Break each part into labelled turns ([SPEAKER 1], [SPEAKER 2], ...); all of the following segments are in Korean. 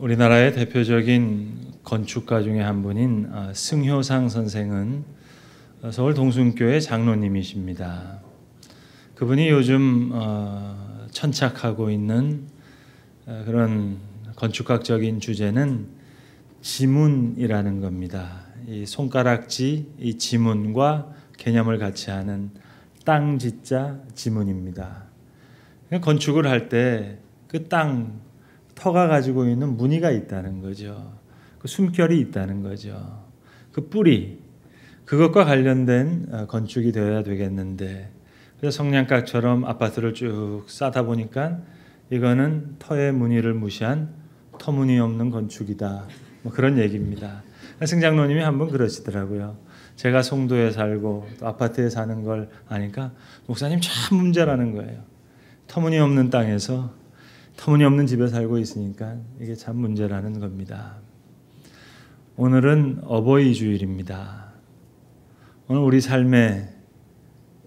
[SPEAKER 1] 우리나라의 대표적인 건축가 중에 한 분인 승효상 선생은 서울 동순교회 장로님이십니다. 그분이 요즘 천착하고 있는 그런 건축학적인 주제는 지문이라는 겁니다. 이 손가락지, 이 지문과 개념을 같이 하는 땅지자 지문입니다. 건축을 할 때 그 땅 터가 가지고 있는 무늬가 있다는 거죠. 그 숨결이 있다는 거죠. 그 뿌리, 그것과 관련된 건축이 되어야 되겠는데, 그래서 성냥갑처럼 아파트를 쭉 쌓다 보니까 이거는 터의 무늬를 무시한 터무니없는 건축이다. 뭐 그런 얘기입니다. 승장로님이 한번 그러시더라고요. 제가 송도에 살고 또 아파트에 사는 걸 아니까 목사님 참 문제라는 거예요. 터무니없는 땅에서 터무니없는 집에 살고 있으니까 이게 참 문제라는 겁니다. 오늘은 어버이 주일입니다. 오늘 우리 삶의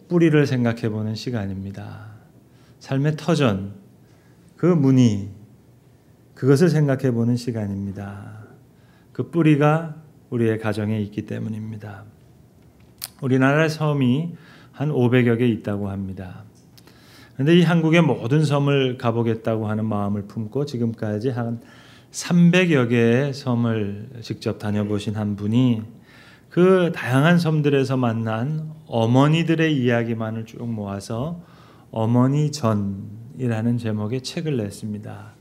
[SPEAKER 1] 뿌리를 생각해 보는 시간입니다. 삶의 터전, 그 무늬, 그것을 생각해 보는 시간입니다. 그 뿌리가 우리의 가정에 있기 때문입니다. 우리나라의 섬이 한 500여 개 있다고 합니다. 그런데 이 한국의 모든 섬을 가보겠다고 하는 마음을 품고 지금까지 한 300여 개의 섬을 직접 다녀보신 한 분이 그 다양한 섬들에서 만난 어머니들의 이야기만을 쭉 모아서 어머니전이라는 제목의 책을 냈습니다.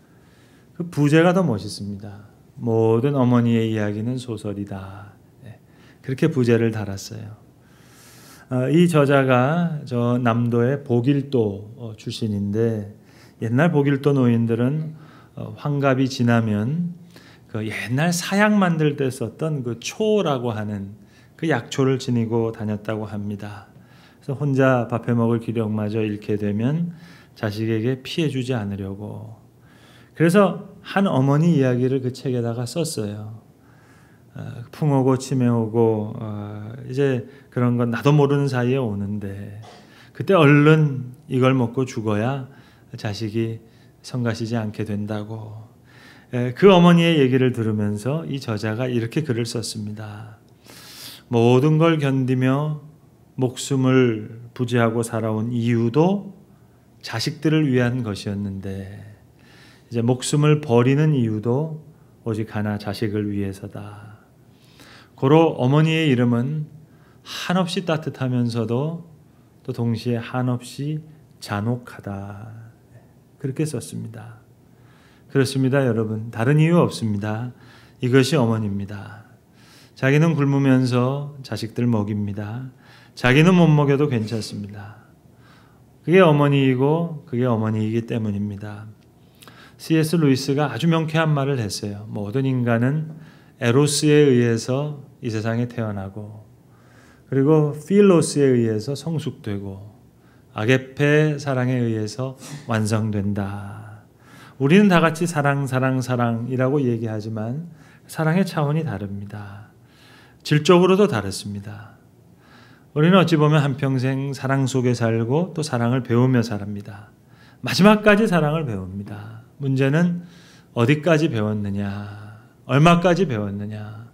[SPEAKER 1] 그 부제가 더 멋있습니다. 모든 어머니의 이야기는 소설이다. 그렇게 부제를 달았어요. 이 저자가 저 남도의 보길도 출신인데, 옛날 보길도 노인들은 환갑이 지나면 그 옛날 사약 만들 때 썼던 그 초라고 하는 그 약초를 지니고 다녔다고 합니다. 그래서 혼자 밥해 먹을 기력마저 잃게 되면 자식에게 피해 주지 않으려고. 그래서 한 어머니 이야기를 그 책에다가 썼어요. 풍 오고 치매 오고 이제 그런 건 나도 모르는 사이에 오는데 그때 얼른 이걸 먹고 죽어야 자식이 성가시지 않게 된다고. 그 어머니의 얘기를 들으면서 이 저자가 이렇게 글을 썼습니다. 모든 걸 견디며 목숨을 부지하고 살아온 이유도 자식들을 위한 것이었는데, 이제 목숨을 버리는 이유도 오직 하나, 자식을 위해서다. 고로 어머니의 이름은 한없이 따뜻하면서도 또 동시에 한없이 잔혹하다. 그렇게 썼습니다. 그렇습니다, 여러분. 다른 이유 없습니다. 이것이 어머니입니다. 자기는 굶으면서 자식들 먹입니다. 자기는 못 먹여도 괜찮습니다. 그게 어머니이고 그게 어머니이기 때문입니다. C.S. 루이스가 아주 명쾌한 말을 했어요. 모든 인간은 에로스에 의해서 이 세상에 태어나고, 그리고 필로스에 의해서 성숙되고, 아게페 사랑에 의해서 완성된다. 우리는 다 같이 사랑이라고 얘기하지만 사랑의 차원이 다릅니다. 질적으로도 다릅니다. 우리는 어찌 보면 한평생 사랑 속에 살고 또 사랑을 배우며 살합니다. 마지막까지 사랑을 배웁니다. 문제는 어디까지 배웠느냐, 얼마까지 배웠느냐,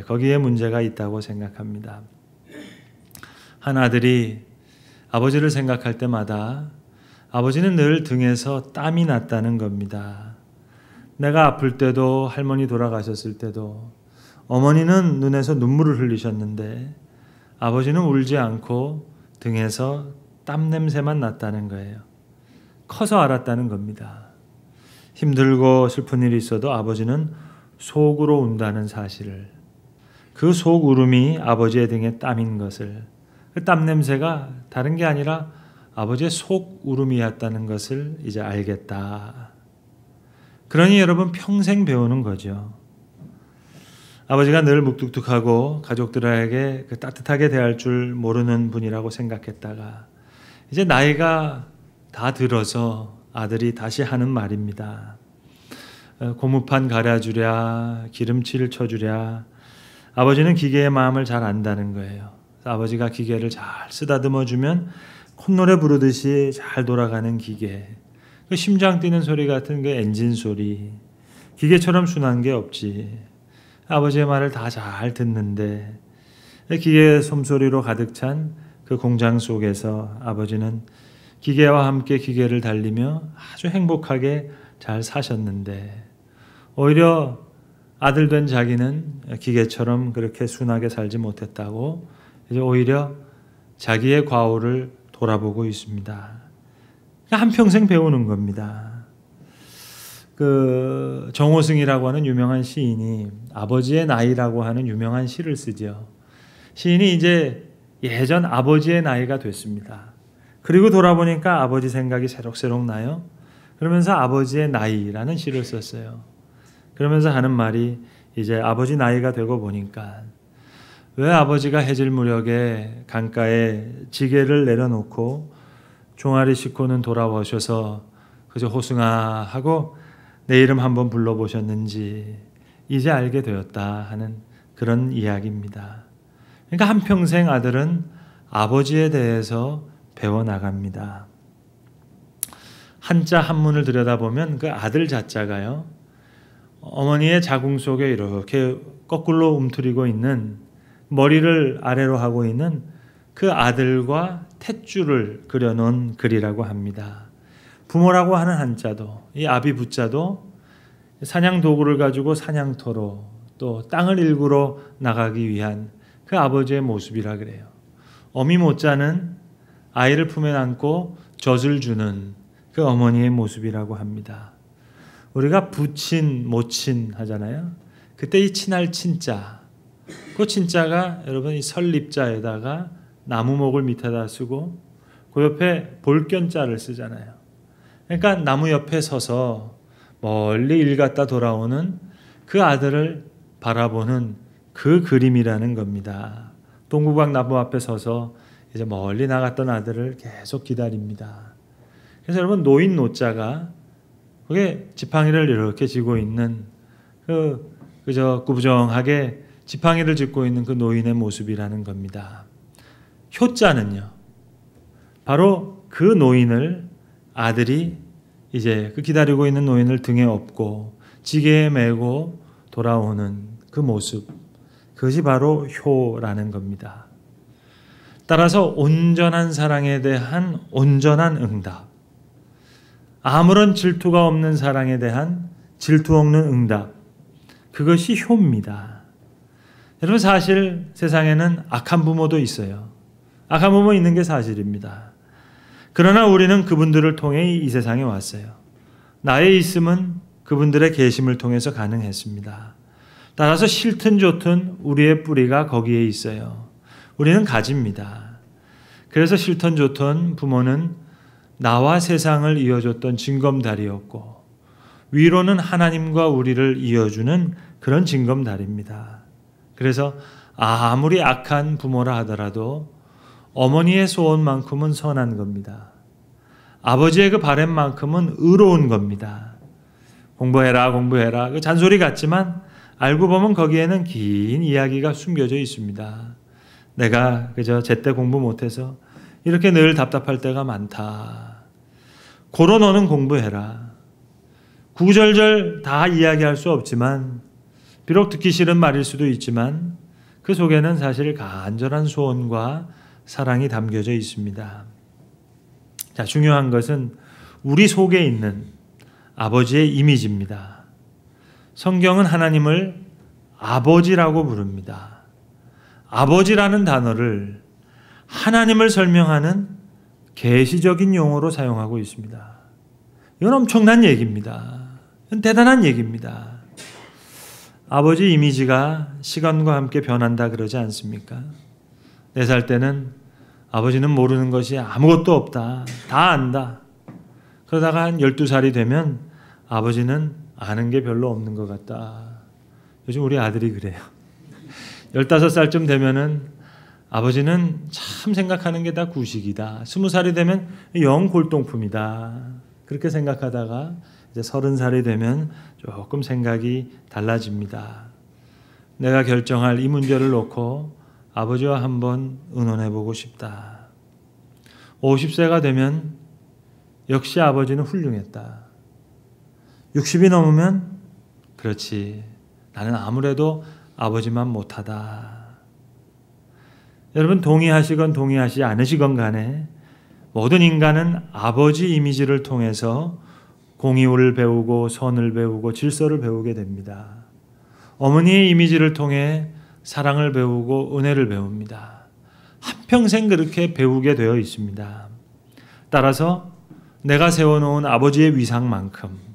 [SPEAKER 1] 거기에 문제가 있다고 생각합니다. 한 아들이 아버지를 생각할 때마다 아버지는 늘 등에서 땀이 났다는 겁니다. 내가 아플 때도, 할머니 돌아가셨을 때도 어머니는 눈에서 눈물을 흘리셨는데 아버지는 울지 않고 등에서 땀 냄새만 났다는 거예요. 커서 알았다는 겁니다. 힘들고 슬픈 일이 있어도 아버지는 속으로 운다는 사실을, 그 속 울음이 아버지의 등에 땀인 것을, 그 땀 냄새가 다른 게 아니라 아버지의 속 울음이었다는 것을 이제 알겠다. 그러니 여러분, 평생 배우는 거죠. 아버지가 늘 묵뚝뚝하고 가족들에게 그 따뜻하게 대할 줄 모르는 분이라고 생각했다가 이제 나이가 다 들어서 아들이 다시 하는 말입니다. 고무판 갈아주랴, 기름칠 쳐주랴. 아버지는 기계의 마음을 잘 안다는 거예요. 아버지가 기계를 잘 쓰다듬어주면 콧노래 부르듯이 잘 돌아가는 기계, 그 심장 뛰는 소리 같은 그 엔진 소리, 기계처럼 순한 게 없지. 아버지의 말을 다 잘 듣는데 기계의 솜소리로 가득 찬 그 공장 속에서 아버지는 기계와 함께 기계를 달리며 아주 행복하게 잘 사셨는데 오히려 아들 된 자기는 기계처럼 그렇게 순하게 살지 못했다고 이제 오히려 자기의 과오를 돌아보고 있습니다. 한평생 배우는 겁니다. 그 정호승이라고 하는 유명한 시인이 아버지의 나이라고 하는 유명한 시를 쓰죠. 시인이 이제 예전 아버지의 나이가 됐습니다. 그리고 돌아보니까 아버지 생각이 새록새록 나요. 그러면서 아버지의 나이라는 시를 썼어요. 그러면서 하는 말이 이제 아버지 나이가 되고 보니까 왜 아버지가 해질 무렵에 강가에 지게를 내려놓고 종아리 싣고는 돌아오셔서 그저 호승아 하고 내 이름 한번 불러보셨는지 이제 알게 되었다 하는 그런 이야기입니다. 그러니까 한평생 아들은 아버지에 대해서 배워나갑니다. 한자 한문을 들여다보면 그 아들 자자가요. 어머니의 자궁 속에 이렇게 거꾸로 움트리고 있는 머리를 아래로 하고 있는 그 아들과 탯줄을 그려놓은 글이라고 합니다. 부모라고 하는 한자도 이 아비부자도 사냥 도구를 가지고 사냥터로 또 땅을 일구러 나가기 위한 그 아버지의 모습이라 그래요. 어미 못자는 아이를 품에 안고 젖을 주는 그 어머니의 모습이라고 합니다. 우리가 부친, 모친 하잖아요. 그때 이 친할 친자, 그 친자가 여러분 이 설립자에다가 나무목을 밑에다 쓰고 그 옆에 볼견자를 쓰잖아요. 그러니까 나무 옆에 서서 멀리 일 갔다 돌아오는 그 아들을 바라보는 그 그림이라는 겁니다. 동구박 나무 앞에 서서 이제 멀리 나갔던 아들을 계속 기다립니다. 그래서 여러분 노인 노자가 그게 지팡이를 이렇게 쥐고 있는 그저 구부정하게 지팡이를 짚고 있는 그 노인의 모습이라는 겁니다. 효자는요, 바로 그 노인을 아들이 이제 그 기다리고 있는 노인을 등에 업고 지게에 메고 돌아오는 그 모습, 그것이 바로 효라는 겁니다. 따라서 온전한 사랑에 대한 온전한 응답, 아무런 질투가 없는 사랑에 대한 질투 없는 응답, 그것이 효입니다. 여러분 사실 세상에는 악한 부모도 있어요. 악한 부모 있는 게 사실입니다. 그러나 우리는 그분들을 통해 이 세상에 왔어요. 나의 있음은 그분들의 계심을 통해서 가능했습니다. 따라서 싫든 좋든 우리의 뿌리가 거기에 있어요. 우리는 가집니다. 그래서 싫든 좋든 부모는 나와 세상을 이어줬던 징검다리였고 위로는 하나님과 우리를 이어주는 그런 징검다리입니다. 그래서 아무리 악한 부모라 하더라도 어머니의 소원만큼은 선한 겁니다. 아버지의 그 바램만큼은 의로운 겁니다. 공부해라 공부해라 그 잔소리 같지만 알고 보면 거기에는 긴 이야기가 숨겨져 있습니다. 내가 그저 제때 공부 못해서 이렇게 늘 답답할 때가 많다. 고로 너는 공부해라. 구구절절 다 이야기할 수 없지만 비록 듣기 싫은 말일 수도 있지만 그 속에는 사실 간절한 소원과 사랑이 담겨져 있습니다. 자, 중요한 것은 우리 속에 있는 아버지의 이미지입니다. 성경은 하나님을 아버지라고 부릅니다. 아버지라는 단어를 하나님을 설명하는 계시적인 용어로 사용하고 있습니다. 이건 엄청난 얘기입니다. 이건 대단한 얘기입니다. 아버지 이미지가 시간과 함께 변한다 그러지 않습니까? 4살 때는 아버지는 모르는 것이 아무것도 없다. 다 안다. 그러다가 한 12살이 되면 아버지는 아는 게 별로 없는 것 같다. 요즘 우리 아들이 그래요. 15살쯤 되면은 아버지는 참 생각하는 게 다 구식이다. 20살이 되면 영 골동품이다. 그렇게 생각하다가 이제 30살이 되면 조금 생각이 달라집니다. 내가 결정할 이 문제를 놓고 아버지와 한번 의논해보고 싶다. 50세가 되면 역시 아버지는 훌륭했다. 60이 넘으면 그렇지. 나는 아무래도 아버지만 못하다. 여러분 동의하시건 동의하시지 않으시건 간에 모든 인간은 아버지 이미지를 통해서 공의를 배우고 선을 배우고 질서를 배우게 됩니다. 어머니의 이미지를 통해 사랑을 배우고 은혜를 배웁니다. 한평생 그렇게 배우게 되어 있습니다. 따라서 내가 세워놓은 아버지의 위상만큼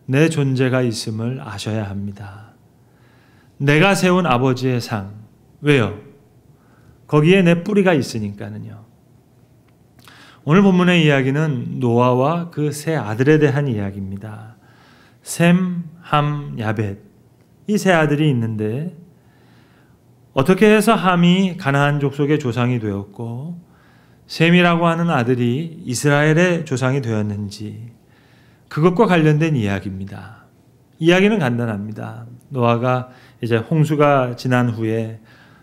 [SPEAKER 1] 내 존재가 있음을 아셔야 합니다. 내가 세운 아버지의 상. 왜요? 거기에 내 뿌리가 있으니까는요. 오늘 본문의 이야기는 노아와 그 세 아들에 대한 이야기입니다. 셈, 함, 야벳. 이 세 아들이 있는데 어떻게 해서 함이 가나안 족속의 조상이 되었고 셈이라고 하는 아들이 이스라엘의 조상이 되었는지 그것과 관련된 이야기입니다. 이야기는 간단합니다. 노아가 이제 홍수가 지난 후에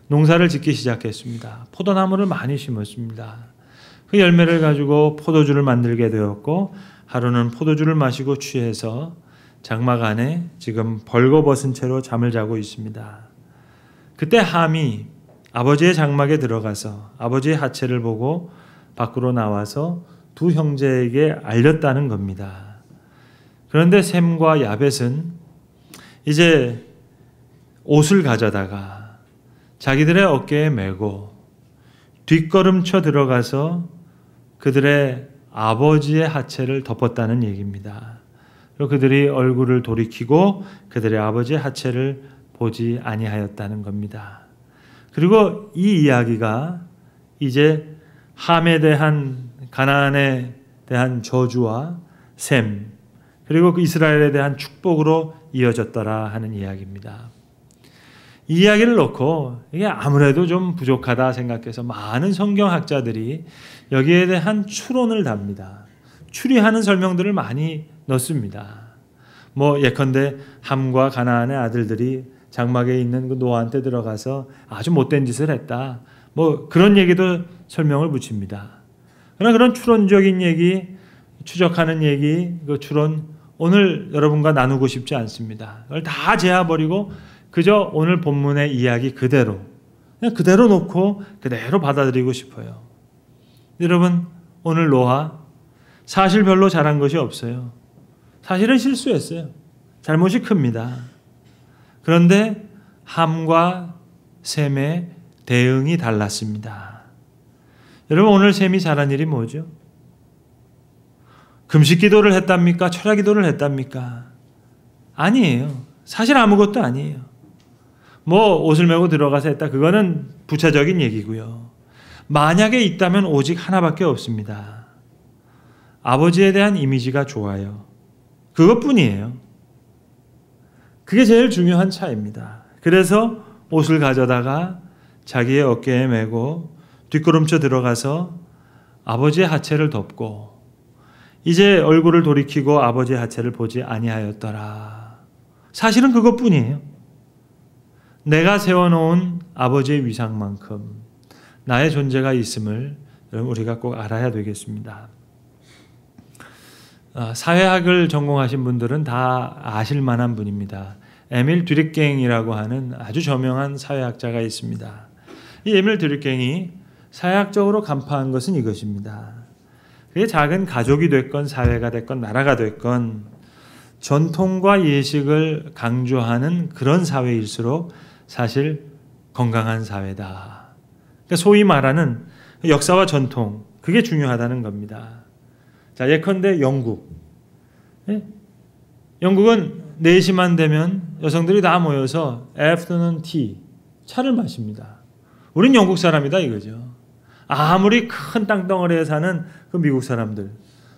[SPEAKER 1] 농사를 짓기 시작했습니다. 포도나무를 많이 심었습니다. 그 열매를 가지고 포도주를 만들게 되었고 하루는 포도주를 마시고 취해서 장막 안에 지금 벌거벗은 채로 잠을 자고 있습니다. 그때 함이 아버지의 장막에 들어가서 아버지의 하체를 보고 밖으로 나와서 두 형제에게 알렸다는 겁니다. 그런데 셈과 야벳은 이제 옷을 가져다가 자기들의 어깨에 메고 뒷걸음쳐 들어가서 그들의 아버지의 하체를 덮었다는 얘기입니다. 그리고 그들이 얼굴을 돌이키고 그들의 아버지의 하체를 보지 아니하였다는 겁니다. 그리고 이 이야기가 이제 함에 대한 가나안에 대한 저주와 셈 그리고 그 이스라엘에 대한 축복으로 이어졌더라 하는 이야기입니다. 이 이야기를 놓고 이게 아무래도 좀 부족하다 생각해서 많은 성경학자들이 여기에 대한 추론을 답니다. 추리하는 설명들을 많이 넣습니다. 예컨대 함과 가나안의 아들들이 장막에 있는 그 노아한테 들어가서 아주 못된 짓을 했다. 그런 얘기도 설명을 붙입니다. 그러나 그런 추론적인 얘기, 추적하는 얘기, 그 추론 오늘 여러분과 나누고 싶지 않습니다. 그걸 다 제어버리고 그저 오늘 본문의 이야기 그대로 그냥 그대로 놓고 그대로 받아들이고 싶어요. 여러분 오늘 노아 사실 별로 잘한 것이 없어요. 사실은 실수했어요. 잘못이 큽니다. 그런데 함과 셈의 대응이 달랐습니다. 여러분 오늘 셈이 잘한 일이 뭐죠? 금식 기도를 했답니까? 철야 기도를 했답니까? 아니에요. 사실 아무것도 아니에요. 옷을 메고 들어가서 했다. 그거는 부차적인 얘기고요. 만약에 있다면 오직 하나밖에 없습니다. 아버지에 대한 이미지가 좋아요. 그것뿐이에요. 그게 제일 중요한 차이입니다. 그래서 옷을 가져다가 자기의 어깨에 메고 뒷걸음쳐 들어가서 아버지의 하체를 덮고 이제 얼굴을 돌이키고 아버지의 하체를 보지 아니하였더라. 사실은 그것뿐이에요. 내가 세워놓은 아버지의 위상만큼 나의 존재가 있음을 우리가 꼭 알아야 되겠습니다. 사회학을 전공하신 분들은 다 아실 만한 분입니다. 에밀 듀리갱이라고 하는 아주 저명한 사회학자가 있습니다. 이 에밀 듀리갱이 사회학적으로 간파한 것은 이것입니다. 그게 작은 가족이 됐건 사회가 됐건 나라가 됐건 전통과 예식을 강조하는 그런 사회일수록 사실 건강한 사회다. 그러니까 소위 말하는 역사와 전통, 그게 중요하다는 겁니다. 자, 예컨대 영국. 영국은 4시만 되면 여성들이 다 모여서 afternoon tea, 차를 마십니다. 우린 영국 사람이다 이거죠. 아무리 큰 땅덩어리에 사는 그 미국 사람들,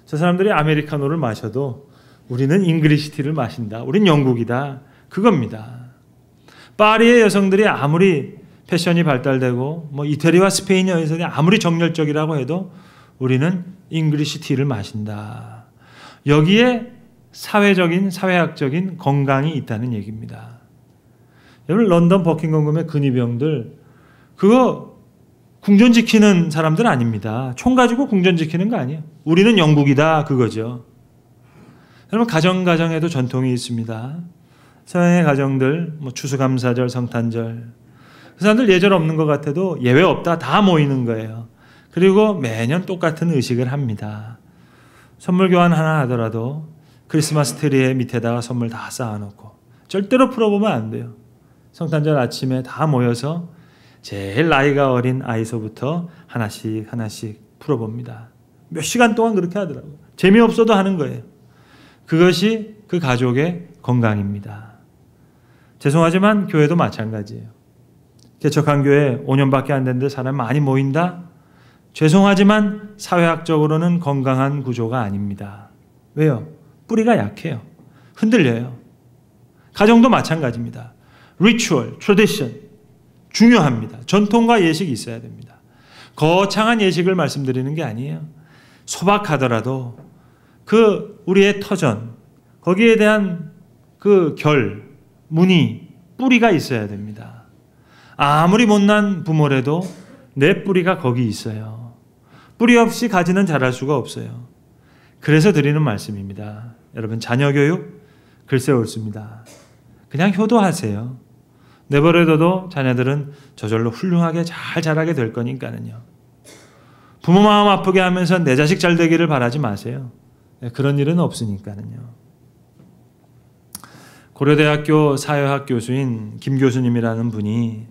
[SPEAKER 1] 저 사람들이 아메리카노를 마셔도 우리는 잉글리시 티를 마신다. 우린 영국이다. 그겁니다. 파리의 여성들이 아무리 패션이 발달되고 이태리와 스페인 여성들이 아무리 정열적이라고 해도 우리는 잉글리시 티를 마신다. 여기에 사회적인, 사회학적인 건강이 있다는 얘기입니다. 여러분 런던 버킹엄宮의 근위병들 그거 궁전 지키는 사람들 아닙니다. 총 가지고 궁전 지키는 거 아니에요. 우리는 영국이다 그거죠. 여러분 가정에도 전통이 있습니다. 서양의 가정들, 추수감사절, 성탄절, 그 사람들 예절 없는 것 같아도 예외 없다 다 모이는 거예요. 그리고 매년 똑같은 의식을 합니다. 선물 교환 하나 하더라도 크리스마스 트리에 밑에다가 선물 다 쌓아놓고 절대로 풀어보면 안 돼요. 성탄절 아침에 다 모여서 제일 나이가 어린 아이서부터 하나씩 풀어봅니다. 몇 시간 동안 그렇게 하더라고요. 재미없어도 하는 거예요. 그것이 그 가족의 건강입니다. 죄송하지만 교회도 마찬가지예요. 개척한 교회 5년밖에 안 됐는데 사람 많이 모인다? 죄송하지만 사회학적으로는 건강한 구조가 아닙니다. 왜요? 뿌리가 약해요. 흔들려요. 가정도 마찬가지입니다. 리추얼, 트래디션 중요합니다. 전통과 예식이 있어야 됩니다. 거창한 예식을 말씀드리는 게 아니에요. 소박하더라도 그 우리의 터전, 거기에 대한 그 무늬, 뿌리가 있어야 됩니다. 아무리 못난 부모라도 내 뿌리가 거기 있어요. 뿌리 없이 가지는 자랄 수가 없어요. 그래서 드리는 말씀입니다. 여러분, 자녀 교육 글쎄 옳습니다. 그냥 효도하세요. 내버려둬도 자녀들은 저절로 훌륭하게 잘 자라게 될 거니까는요. 부모 마음 아프게 하면서 내 자식 잘 되기를 바라지 마세요. 그런 일은 없으니까는요. 고려대학교 사회학 교수인 김 교수님이라는 분이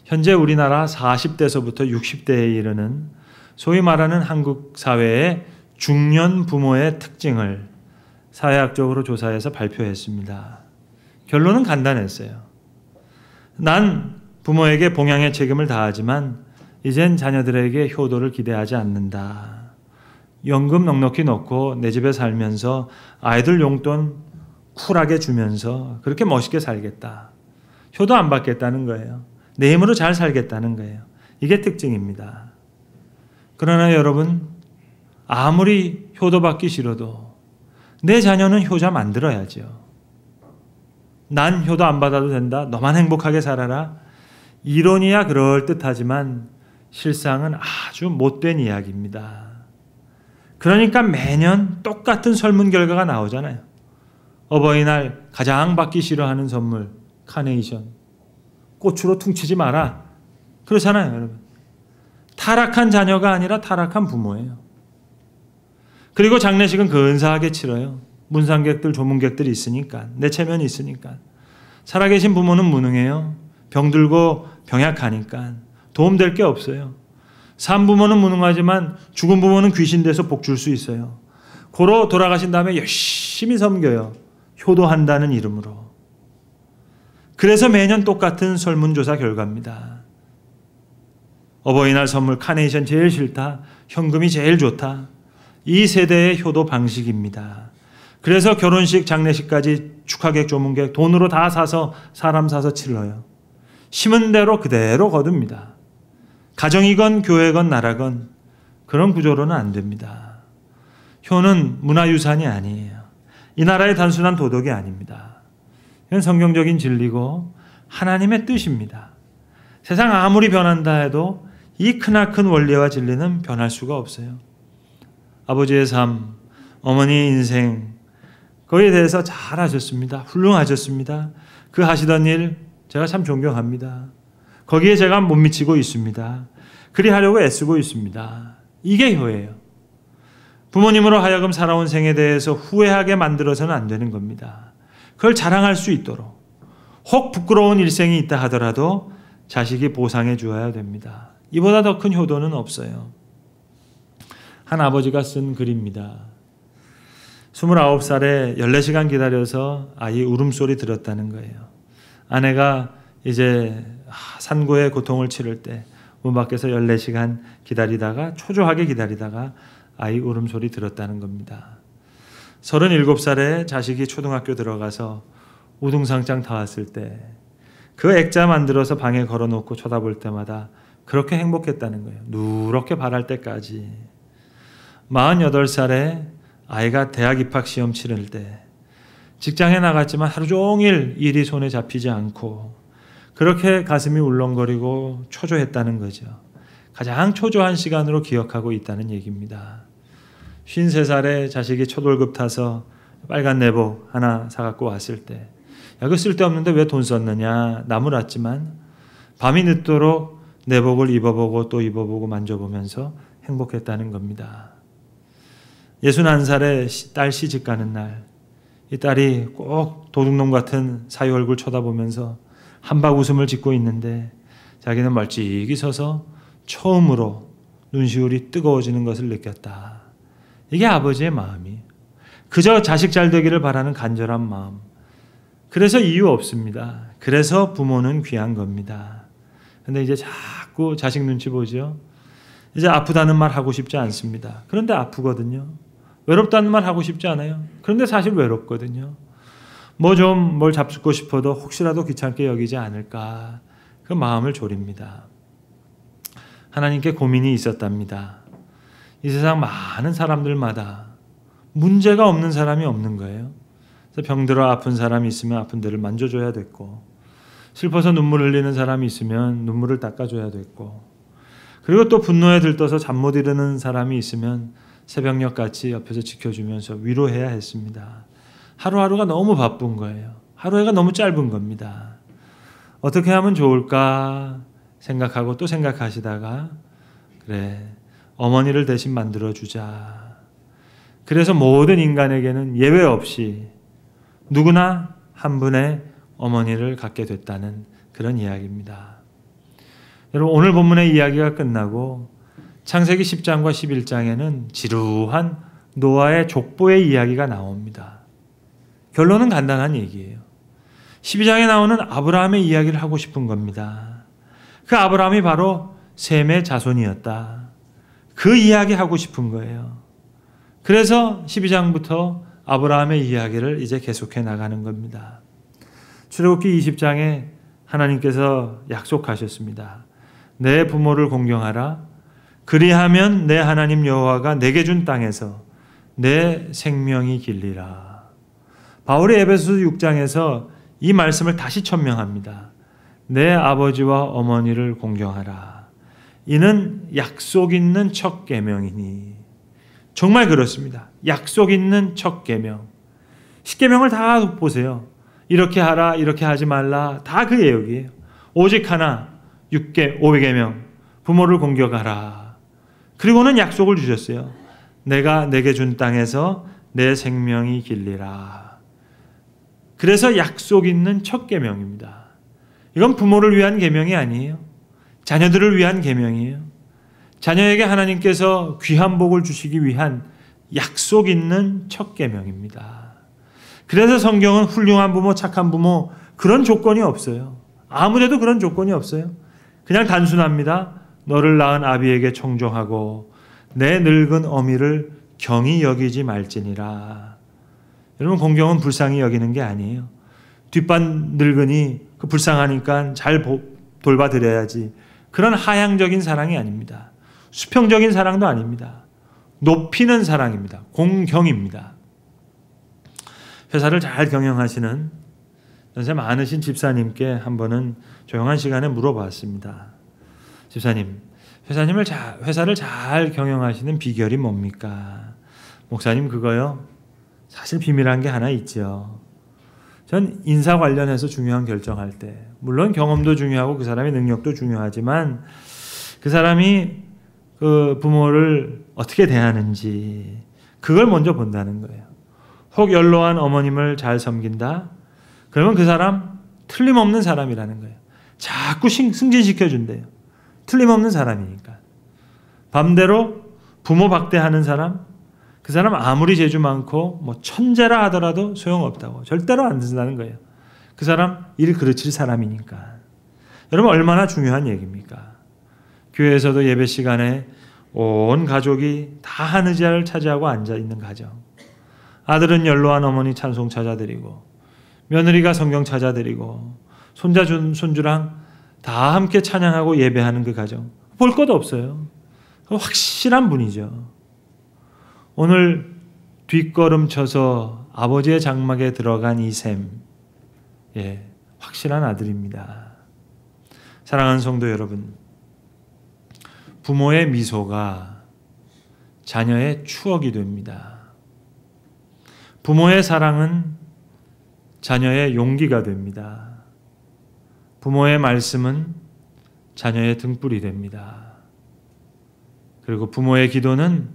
[SPEAKER 1] 현재 우리나라 40대서부터 60대에 이르는 소위 말하는 한국 사회의 중년 부모의 특징을 사회학적으로 조사해서 발표했습니다. 결론은 간단했어요. 난 부모에게 봉양의 책임을 다하지만 이젠 자녀들에게 효도를 기대하지 않는다. 연금 넉넉히 넣고 내 집에 살면서 아이들 용돈 쿨하게 주면서 그렇게 멋있게 살겠다. 효도 안 받겠다는 거예요. 내 힘으로 잘 살겠다는 거예요. 이게 특징입니다. 그러나 여러분, 아무리 효도받기 싫어도 내 자녀는 효자 만들어야죠. 난 효도 안 받아도 된다. 너만 행복하게 살아라. 이론이야 그럴듯하지만 실상은 아주 못된 이야기입니다. 그러니까 매년 똑같은 설문 결과가 나오잖아요. 어버이날 가장 받기 싫어하는 선물, 카네이션. 꽃으로 퉁치지 마라. 그렇잖아요, 여러분. 타락한 자녀가 아니라 타락한 부모예요. 그리고 장례식은 근사하게 치러요. 문상객들, 조문객들이 있으니까, 내 체면이 있으니까. 살아계신 부모는 무능해요. 병들고 병약하니까 도움될 게 없어요. 산 부모는 무능하지만 죽은 부모는 귀신 돼서 복 줄 수 있어요. 고로 돌아가신 다음에 열심히 섬겨요. 효도한다는 이름으로. 그래서 매년 똑같은 설문조사 결과입니다. 어버이날 선물 카네이션 제일 싫다. 현금이 제일 좋다. 이 세대의 효도 방식입니다. 그래서 결혼식, 장례식까지 축하객, 조문객 돈으로 다 사서 사람 사서 치러요. 심은 대로 그대로 거둡니다. 가정이건 교회건 나라건 그런 구조로는 안 됩니다. 효는 문화유산이 아니에요. 이 나라의 단순한 도덕이 아닙니다. 이건 성경적인 진리고 하나님의 뜻입니다. 세상 아무리 변한다 해도 이 크나큰 원리와 진리는 변할 수가 없어요. 아버지의 삶, 어머니의 인생, 거기에 대해서 잘 하셨습니다. 훌륭하셨습니다. 그 하시던 일 제가 참 존경합니다. 거기에 제가 못 미치고 있습니다. 그리 하려고 애쓰고 있습니다. 이게 효예요. 부모님으로 하여금 살아온 생에 대해서 후회하게 만들어서는 안 되는 겁니다. 그걸 자랑할 수 있도록 혹 부끄러운 일생이 있다 하더라도 자식이 보상해 주어야 됩니다. 이보다 더 큰 효도는 없어요. 한 아버지가 쓴 글입니다. 29살에 14시간 기다려서 아이 울음소리 들었다는 거예요. 아내가 이제 산고의 고통을 치를 때 문 밖에서 14시간 기다리다가 초조하게 기다리다가 아이 울음소리 들었다는 겁니다. 37살에 자식이 초등학교 들어가서 우등상장 다 왔을 때 그 액자 만들어서 방에 걸어놓고 쳐다볼 때마다 그렇게 행복했다는 거예요. 누렇게 바랄 때까지. 48살에 아이가 대학 입학 시험 치를 때 직장에 나갔지만 하루 종일 일이 손에 잡히지 않고 그렇게 가슴이 울렁거리고 초조했다는 거죠. 가장 초조한 시간으로 기억하고 있다는 얘기입니다. 53살에 자식이 초등학교 타서 빨간 내복 하나 사갖고 왔을 때 야, 그거 쓸데없는데 왜 돈 썼느냐 나무랐지만 밤이 늦도록 내복을 입어보고 또 입어보고 만져보면서 행복했다는 겁니다. 61살에 딸 시집 가는 날, 이 딸이 꼭 도둑놈 같은 사위 얼굴 쳐다보면서 한박 웃음을 짓고 있는데 자기는 멀찍이 서서 처음으로 눈시울이 뜨거워지는 것을 느꼈다. 이게 아버지의 마음이 그저 자식 잘 되기를 바라는 간절한 마음. 그래서 이유 없습니다. 그래서 부모는 귀한 겁니다. 근데 이제 자꾸 자식 눈치 보죠. 이제 아프다는 말 하고 싶지 않습니다. 그런데 아프거든요. 외롭다는 말 하고 싶지 않아요. 그런데 사실 외롭거든요. 뭘 잡수고 싶어도 혹시라도 귀찮게 여기지 않을까 그 마음을 졸입니다. 하나님께 고민이 있었답니다. 이 세상 많은 사람들마다 문제가 없는 사람이 없는 거예요. 그래서 병들어 아픈 사람이 있으면 아픈 데를 만져줘야 됐고, 슬퍼서 눈물 흘리는 사람이 있으면 눈물을 닦아줘야 됐고, 그리고 또 분노에 들떠서 잠 못 이루는 사람이 있으면 새벽녘같이 옆에서 지켜주면서 위로해야 했습니다. 하루하루가 너무 바쁜 거예요. 하루가 너무 짧은 겁니다. 어떻게 하면 좋을까 생각하고 또 생각하시다가 그래, 어머니를 대신 만들어주자. 그래서 모든 인간에게는 예외 없이 누구나 한 분의 어머니를 갖게 됐다는 그런 이야기입니다. 여러분, 오늘 본문의 이야기가 끝나고 창세기 10장과 11장에는 지루한 노아의 족보의 이야기가 나옵니다. 결론은 간단한 얘기예요. 12장에 나오는 아브라함의 이야기를 하고 싶은 겁니다. 그 아브라함이 바로 셈의 자손이었다. 그 이야기 하고 싶은 거예요. 그래서 12장부터 아브라함의 이야기를 이제 계속해 나가는 겁니다. 출애굽기 20장에 하나님께서 약속하셨습니다. 내 부모를 공경하라. 그리하면 내 하나님 여호와가 내게 준 땅에서 내 생명이 길리라. 바울이 에베소서 6장에서 이 말씀을 다시 천명합니다. 내 아버지와 어머니를 공경하라. 이는 약속 있는 첫 계명이니. 정말 그렇습니다. 약속 있는 첫 계명. 10계명을 다 보세요. 이렇게 하라, 이렇게 하지 말라. 다 그 예역이에요. 오직 하나, 5계명. 부모를 공경하라. 그리고는 약속을 주셨어요. 내가 내게 준 땅에서 내 생명이 길리라. 그래서 약속 있는 첫 계명입니다. 이건 부모를 위한 계명이 아니에요. 자녀들을 위한 계명이에요. 자녀에게 하나님께서 귀한 복을 주시기 위한 약속 있는 첫 계명입니다. 그래서 성경은 훌륭한 부모, 착한 부모 그런 조건이 없어요. 아무데도 그런 조건이 없어요. 그냥 단순합니다. 너를 낳은 아비에게 청종하고 내 늙은 어미를 경히 여기지 말지니라. 여러분, 공경은 불쌍히 여기는 게 아니에요. 뒷반 늙은이 그 불쌍하니까 잘 돌봐드려야지. 그런 하향적인 사랑이 아닙니다. 수평적인 사랑도 아닙니다. 높이는 사랑입니다. 공경입니다. 회사를 잘 경영하시는 연세 많으신 집사님께 한 번은 조용한 시간에 물어봤습니다. 집사님, 회사를 잘 경영하시는 비결이 뭡니까? 목사님, 그거요? 사실 비밀한 게 하나 있죠. 전 인사 관련해서 중요한 결정할 때, 물론 경험도 중요하고 그 사람의 능력도 중요하지만 그 사람이 그 부모를 어떻게 대하는지 그걸 먼저 본다는 거예요. 혹 연로한 어머님을 잘 섬긴다? 그러면 그 사람 틀림없는 사람이라는 거예요. 자꾸 승진시켜준대요. 틀림없는 사람이니까. 반대로 부모 박대하는 사람, 그 사람 아무리 재주 많고 뭐 천재라 하더라도 소용없다고. 절대로 안 된다는 거예요. 그 사람 일 그르칠 사람이니까. 여러분, 얼마나 중요한 얘기입니까? 교회에서도 예배 시간에 온 가족이 다 한 의자를 차지하고 앉아있는 가정. 아들은 연로한 어머니 찬송 찾아드리고, 며느리가 성경 찾아드리고, 손자 손주랑 다 함께 찬양하고 예배하는 그 가정. 볼 것도 없어요. 확실한 분이죠. 오늘 뒷걸음 쳐서 아버지의 장막에 들어간 이 셈, 확실한 아들입니다. 사랑하는 성도 여러분, 부모의 미소가 자녀의 추억이 됩니다. 부모의 사랑은 자녀의 용기가 됩니다. 부모의 말씀은 자녀의 등불이 됩니다. 그리고 부모의 기도는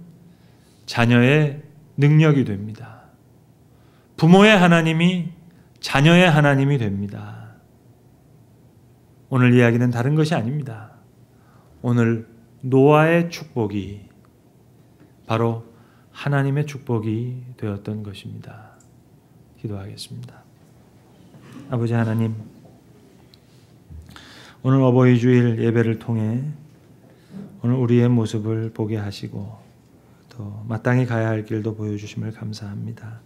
[SPEAKER 1] 자녀의 능력이 됩니다. 부모의 하나님이 자녀의 하나님이 됩니다. 오늘 이야기는 다른 것이 아닙니다. 오늘 노아의 축복이 바로 하나님의 축복이 되었던 것입니다. 기도하겠습니다. 아버지 하나님, 오늘 어버이 주일 예배를 통해 오늘 우리의 모습을 보게 하시고 또 마땅히 가야 할 길도 보여주심을 감사합니다.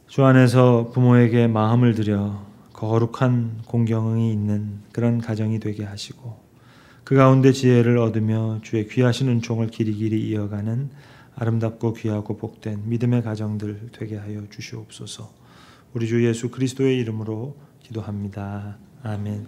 [SPEAKER 1] 주 안에서 부모에게 마음을 들여 거룩한 공경이 있는 그런 가정이 되게 하시고 그 가운데 지혜를 얻으며 주의 귀하신 은총을 길이길이 이어가는 아름답고 귀하고 복된 믿음의 가정들 되게 하여 주시옵소서. 우리 주 예수 그리스도의 이름으로 기도합니다. 아멘.